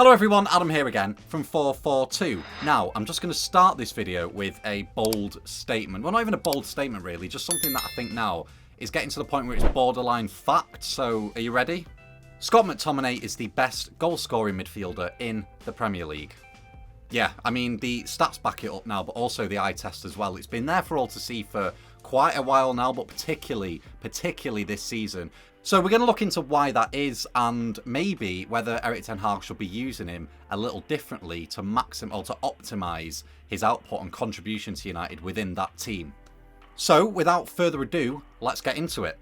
Hello everyone, Adam here again from FourFourTwo. Now, I'm just going to start this video with a bold statement. Well, not even a bold statement really, just something that I think now is getting to the point where it's borderline fact. So, are you ready? Scott McTominay is the best goal-scoring midfielder in the Premier League. Yeah, I mean, the stats back it up now, but also the eye test as well. It's been there for all to see for quite a while now, but particularly this season. So we're going to look into why that is and maybe whether Erik ten Hag should be using him a little differently to optimise his output and contribution to United within that team. So without further ado, let's get into it.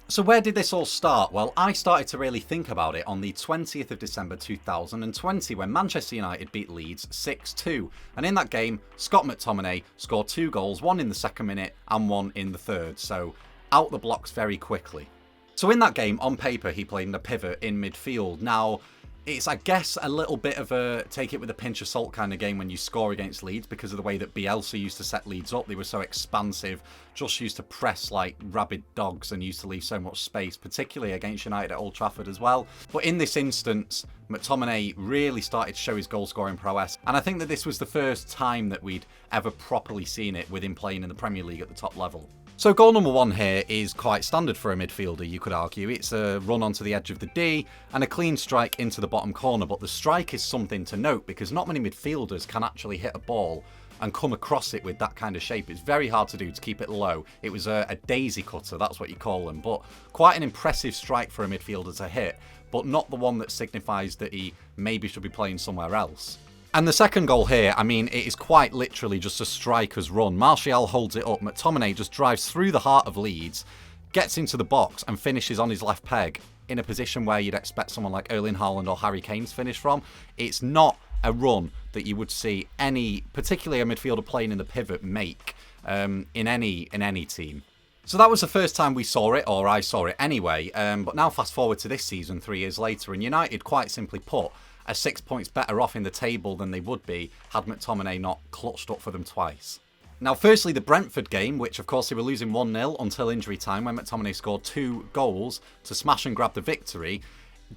So where did this all start? Well, I started to really think about it on the 20th of December 2020 when Manchester United beat Leeds 6-2. And in that game, Scott McTominay scored 2 goals, one in the second minute and one in the third. So out the blocks very quickly. So in that game, on paper, he played in a pivot in midfield. Now, it's, I guess, a little bit of a take it with a pinch of salt kind of game when you score against Leeds because of the way that Bielsa used to set Leeds up. They were so expansive, just used to press like rabid dogs and used to leave so much space, particularly against United at Old Trafford as well. But in this instance, McTominay really started to show his goal-scoring prowess. And I think that this was the first time that we'd ever properly seen it with him playing in the Premier League at the top level. So goal number 1 here is quite standard for a midfielder, you could argue. It's a run onto the edge of the D and a clean strike into the bottom corner. But the strike is something to note because not many midfielders can actually hit a ball and come across it with that kind of shape. It's very hard to do to keep it low. It was a daisy cutter, that's what you call them. But quite an impressive strike for a midfielder to hit, but not the one that signifies that he maybe should be playing somewhere else. And the second goal here, I mean, it is quite literally just a striker's run. Martial holds it up. McTominay just drives through the heart of Leeds, gets into the box and finishes on his left peg in a position where you'd expect someone like Erling Haaland or Harry Kane to finish from. It's not a run that you would see any, particularly a midfielder playing in the pivot, make in any team. So that was the first time we saw it, or I saw it anyway. But now fast forward to this season, 3 years later, and United, quite simply put, are 6 points better off in the table than they would be had McTominay not clutched up for them twice. Now, firstly, the Brentford game, which of course they were losing 1-0 until injury time when McTominay scored 2 goals to smash and grab the victory.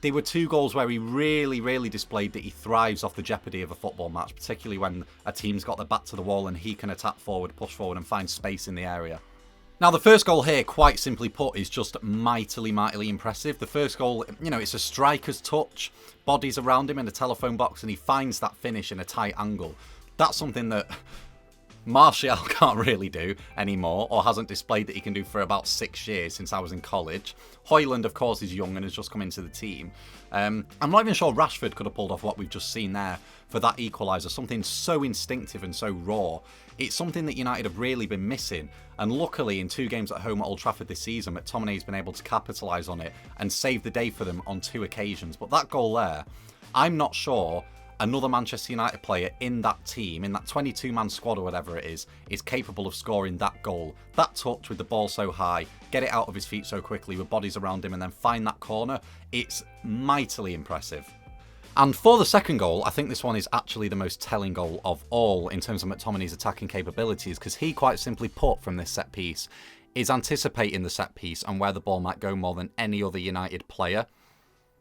They were 2 goals where he really displayed that he thrives off the jeopardy of a football match, particularly when a team's got their back to the wall and he can attack forward, push forward and find space in the area. Now, the first goal here, quite simply put, is just mightily impressive. The first goal, you know, it's a striker's touch, bodies around him in a telephone box, and he finds that finish in a tight angle. That's something that Martial can't really do anymore, or hasn't displayed that he can do for about 6 years since I was in college. Højlund, of course, is young and has just come into the team. I'm not even sure Rashford could have pulled off what we've just seen there for that equaliser. Something so instinctive and so raw. It's something that United have really been missing. And luckily, in 2 games at home at Old Trafford this season, McTominay's been able to capitalise on it and save the day for them on 2 occasions. But that goal there, I'm not sure another Manchester United player in that team, in that 22-man squad or whatever it is capable of scoring that goal. That touch with the ball so high, get it out of his feet so quickly with bodies around him and then find that corner, it's mightily impressive. And for the second goal, I think this one is actually the most telling goal of all in terms of McTominay's attacking capabilities, because he quite simply put from this set piece is anticipating the set piece and where the ball might go more than any other United player.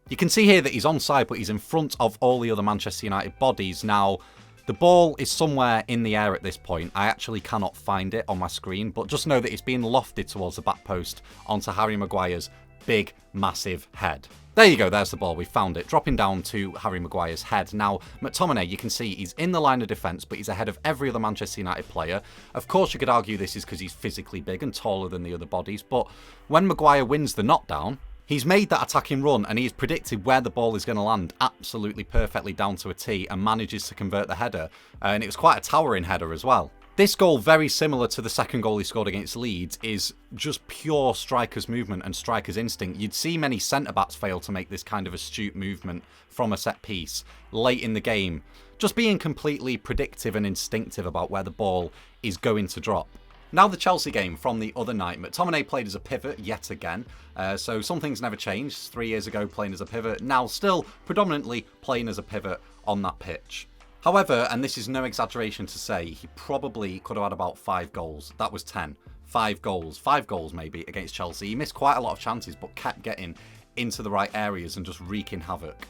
You can see here that he's onside, but he's in front of all the other Manchester United bodies. Now, the ball is somewhere in the air at this point. I actually cannot find it on my screen, but just know that it's being lofted towards the back post onto Harry Maguire's big, massive head. There you go, there's the ball, we found it, dropping down to Harry Maguire's head. Now, McTominay, you can see he's in the line of defence, but he's ahead of every other Manchester United player. Of course, you could argue this is because he's physically big and taller than the other bodies, but when Maguire wins the knockdown, he's made that attacking run and he's predicted where the ball is going to land absolutely perfectly down to a T and manages to convert the header. And it was quite a towering header as well. This goal, very similar to the second goal he scored against Leeds, is just pure striker's movement and striker's instinct. You'd see many centre-backs fail to make this kind of astute movement from a set piece late in the game, just being completely predictive and instinctive about where the ball is going to drop. Now the Chelsea game from the other night. McTominay played as a pivot yet again, so some things never changed. 3 years ago playing as a pivot, now still predominantly playing as a pivot on that pitch. However, and this is no exaggeration to say, he probably could have had about 5 goals. That was 10. 5 goals maybe against Chelsea. He missed quite a lot of chances but kept getting into the right areas and just wreaking havoc.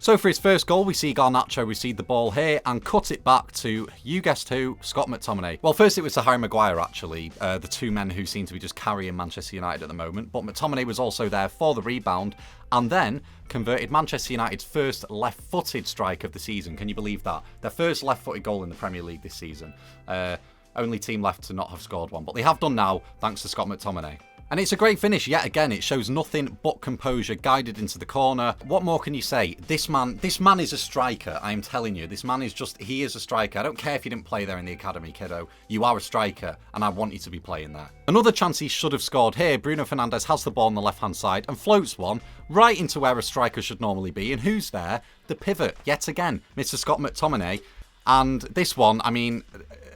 So for his first goal, we see Garnacho receive the ball here and cut it back to, you guessed who, Scott McTominay. Well, first it was to Harry Maguire, actually, the two men who seem to be just carrying Manchester United at the moment. But McTominay was also there for the rebound and then converted Manchester United's first left-footed strike of the season. Can you believe that? Their first left-footed goal in the Premier League this season. Only team left to not have scored one. But they have done now, thanks to Scott McTominay. And it's a great finish yet again. It shows nothing but composure, guided into the corner. What more can you say? This man is a striker. I am telling you, this man is he is a striker. I don't care if you didn't play there in the academy, kiddo. You are a striker, and I want you to be playing there. Another chance he should have scored here. Bruno Fernandes has the ball on the left-hand side and floats one right into where a striker should normally be. And who's there? The pivot, yet again, Mr. Scott McTominay. And this one, I mean,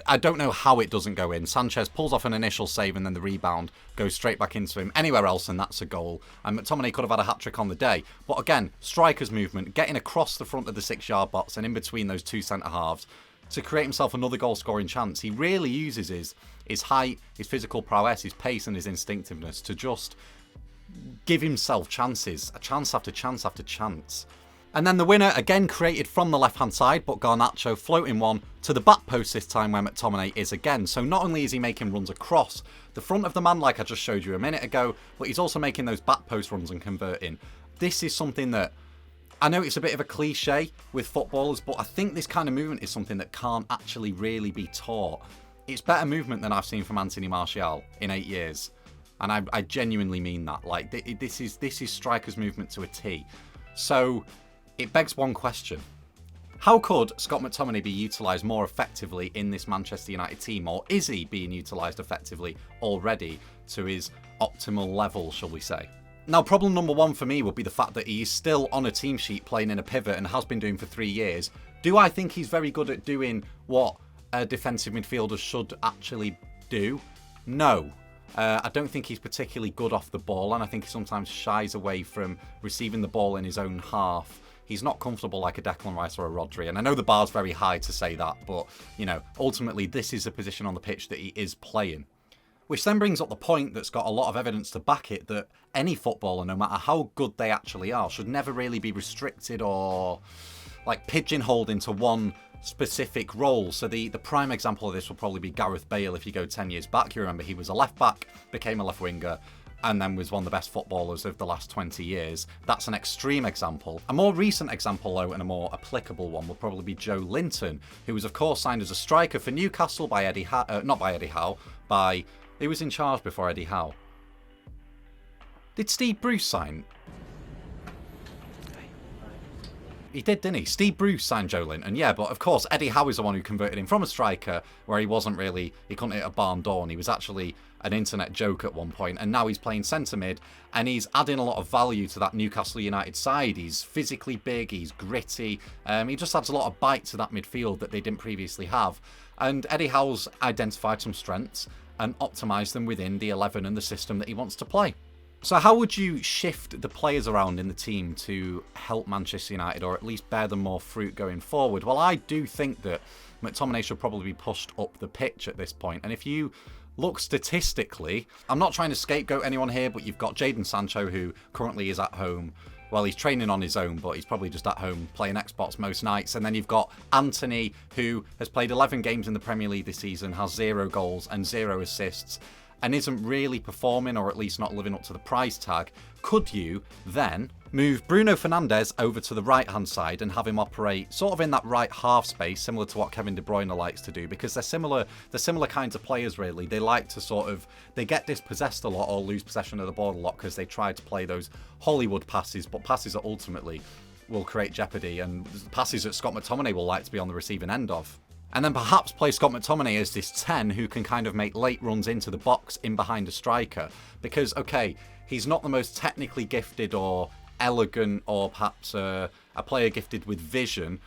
I don't know how it doesn't go in. Sanchez pulls off an initial save and then the rebound goes straight back into him. Anywhere else and that's a goal. And McTominay could have had a hat-trick on the day. But again, striker's movement, getting across the front of the 6-yard box and in between those two centre-halves to create himself another goal-scoring chance. He really uses his height, his physical prowess, his pace and his instinctiveness to just give himself chances. A chance after chance after chance. And then the winner, again created from the left-hand side, but Garnacho floating one to the back post this time where McTominay is again. So not only is he making runs across the front of the man like I just showed you a minute ago, but he's also making those back post runs and converting. This is something that, I know it's a bit of a cliche with footballers, but I think this kind of movement is something that can't actually really be taught. It's better movement than I've seen from Anthony Martial in 8 years. And I genuinely mean that. Like, this is striker's movement to a T. So it begs one question. How could Scott McTominay be utilised more effectively in this Manchester United team? Or is he being utilised effectively already to his optimal level, shall we say? Now, problem number one for me would be the fact that he is still on a team sheet playing in a pivot and has been doing for 3 years. Do I think he's very good at doing what a defensive midfielder should actually do? No. I don't think he's particularly good off the ball, and I think he sometimes shies away from receiving the ball in his own half. He's not comfortable like a Declan Rice or a Rodri, and I know the bar's very high to say that, but, you know, ultimately this is a position on the pitch that he is playing. Which then brings up the point that's got a lot of evidence to back it, that any footballer, no matter how good they actually are, should never really be restricted or, like, pigeonholed into one specific role. So the prime example of this will probably be Gareth Bale if you go 10 years back. You remember he was a left back, became a left winger, and then was one of the best footballers of the last 20 years. That's an extreme example. A more recent example, though, and a more applicable one, will probably be Joe Linton, who was, of course, signed as a striker for Newcastle by Eddie Howe. Not by Eddie Howe, by... Who was in charge before Eddie Howe? Did Steve Bruce sign? He did, didn't he? Steve Bruce signed Joe Linton, yeah, but of course Eddie Howe is the one who converted him from a striker where he wasn't really, he couldn't hit a barn door and he was actually an internet joke at one point, and now he's playing centre mid and he's adding a lot of value to that Newcastle United side. He's physically big, he's gritty, he just adds a lot of bite to that midfield that they didn't previously have. And Eddie Howe's identified some strengths and optimised them within the 11 and the system that he wants to play. So how would you shift the players around in the team to help Manchester United, or at least bear them more fruit going forward? Well, I do think that McTominay should probably be pushed up the pitch at this point. And if you look statistically, I'm not trying to scapegoat anyone here, but you've got Jadon Sancho, who currently is at home. Well, he's training on his own, but he's probably just at home playing Xbox most nights. And then you've got Anthony, who has played 11 games in the Premier League this season, has 0 goals and 0 assists, and isn't really performing, or at least not living up to the price tag. Could you then move Bruno Fernandes over to the right-hand side and have him operate sort of in that right half space, similar to what Kevin De Bruyne likes to do? Because they're similar kinds of players, really. They like to sort of, they get dispossessed a lot or lose possession of the ball a lot because they try to play those Hollywood passes, but passes that ultimately will create jeopardy, and passes that Scott McTominay will like to be on the receiving end of. And then perhaps play Scott McTominay as this 10 who can kind of make late runs into the box in behind a striker. Because, okay, he's not the most technically gifted or elegant, or perhaps a player gifted with vision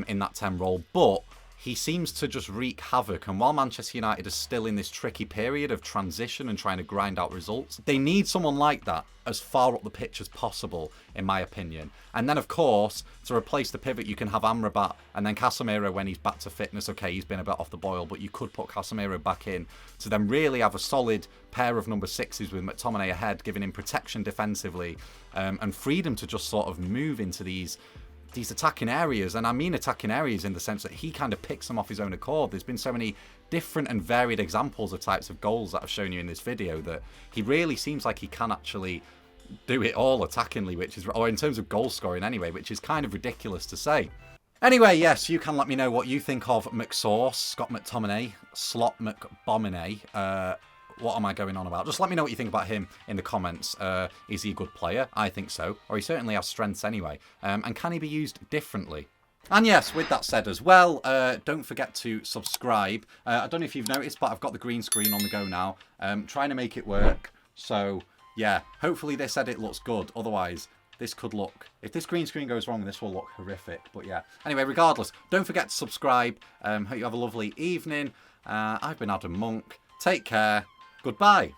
in that 10 role, but he seems to just wreak havoc. And while Manchester United is still in this tricky period of transition and trying to grind out results, they need someone like that as far up the pitch as possible, in my opinion. And then, of course, to replace the pivot, you can have Amrabat and then Casemiro when he's back to fitness. Okay, he's been a bit off the boil, but you could put Casemiro back in to then really have a solid pair of number 6s with McTominay ahead, giving him protection defensively, and freedom to just sort of move into these these attacking areas. And I mean attacking areas in the sense that he kind of picks them off his own accord. There's been so many different and varied examples of types of goals that I've shown you in this video that he really seems like he can actually do it all attackingly, which is, or in terms of goal scoring anyway, which is kind of ridiculous to say. Anyway, yes, you can let me know what you think of McSauce, Scott McTominay, Slot McBominay. What am I going on about? Just let me know what you think about him in the comments. Is he a good player? I think so. Or he certainly has strengths anyway. And can he be used differently? And yes, with that said as well, don't forget to subscribe. I don't know if you've noticed, but I've got the green screen on the go now. Trying to make it work. So, yeah, hopefully this edit looks good. Otherwise, this could look... If this green screen goes wrong, this will look horrific. But yeah. Anyway, regardless, don't forget to subscribe. Hope you have a lovely evening. I've been Adam Monk. Take care. Goodbye.